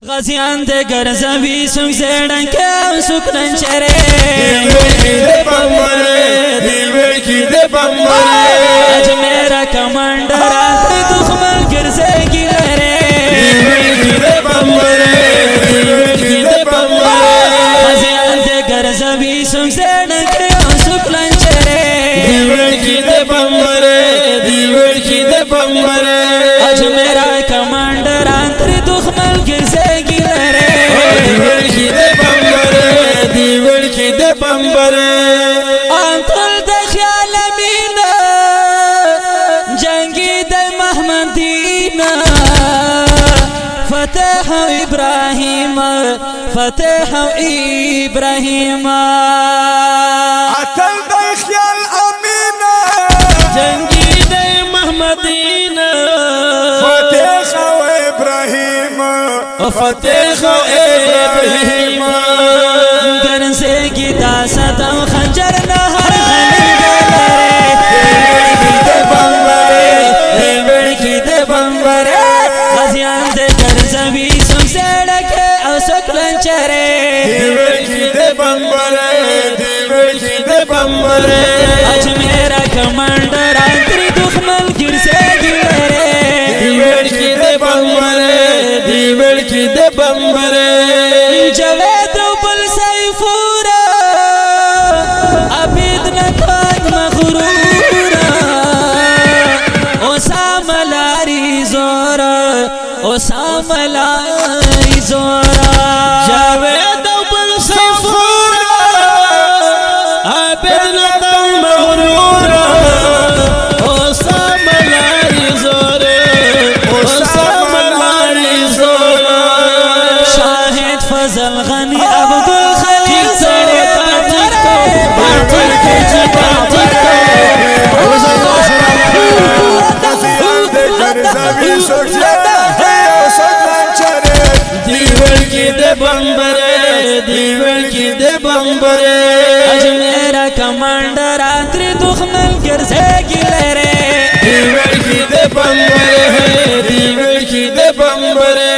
غازیان د ګرځوي سوک زړن کې سکرن چره دی بمبره دی وکی دی بمبره اجمیر کمانډر دښمن ګرځي لره دی وکی دی بمبره دی وکی دی بمبره غازیان د ګرځوي سوک زړن کې سکرن چره دی وکی دی بمبره دی وکی دی بمبره اجمیر کمانډر دښمن ګرځي انتل د خیال مینا جنگی د محمدینا فتح ابراهیم فتح ابراهیم انتل د خیال امینا جنگی د محمدینا فتح ابراهیم فتح ابراهیم گرنسے کی داست و خنجر نہ ہر غنی گلرے دیوڑ کی دے بمبرے غازیان دے گرزوی سم سیڑکے او سکلن چرے دیوڑ کی دے بمبرے دیوڑ کی دے بمبرے اج میرا کمانڈر آنتری دخمل گرسے گلرے دیوڑ کی دے بمبرے دیوڑ کی دے بمبرے جوید و بل سیفورا عبید نتاج مغرورا اسام لاری زورا اسام لاری زورا جوید و بل سیفورا عبید نتاج مغرورا اسام لاری زورا اسام لاری زورا شاہد فضل غنی عبد الخلیل سڑے باطل کے جی باطل دیوڑ کی دے بمبرے دیوڑ کی دے بمبرے اج میرا کمانڈر آتری دخمل گرزے گلرے دیوڑ کی دے بمبرے دیوڑ کی دے بمبرے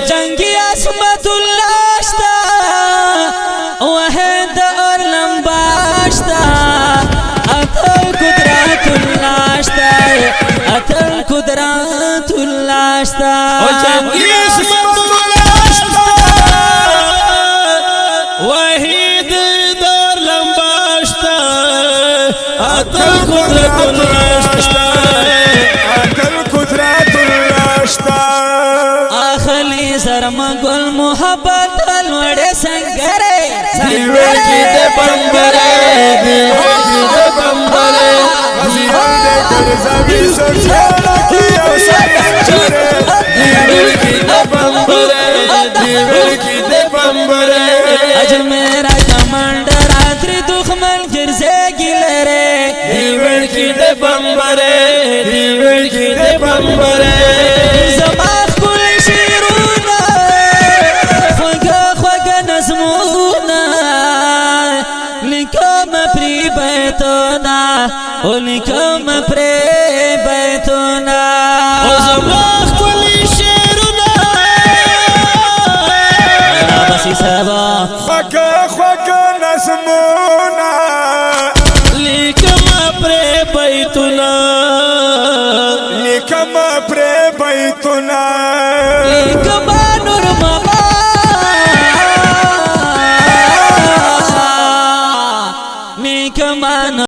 جنگی عصمت اللہ اشتا وحید اور لمباشتا اتل قدرات اللہ اشتا اتل قدرات اللہ اشتا جنگی عصمت اللہ اشتا وحید دور لمباشتا اتل قدرت اللہ اشتا اتل قدرت اللہ اشتا آخلی زرم گل محبت الوڑے سنگرے دیوڑ کی دے بمبرے دیوڑ کی دے بمبرے غازیان دے گرزوی سوک زیڑا کی او سکن چرے دیوڑ کی دے بمبرے دیوڑ کی دے بمبرے اج میرا کمانڈر آتری دخمل گرزے گلرے دیوڑ کی دے بمبرے دیوڑ کی دے بمبرے زماخ کل شیرونا خوگا خوگا نظمونا لکم پری بیتونا لکم پری بیتونا زماخ کل شیرونا بسی سبا خوگا خوگا نظمونا لکم پری بیتونا لکم پری بیتونا لکم نور ماما لکم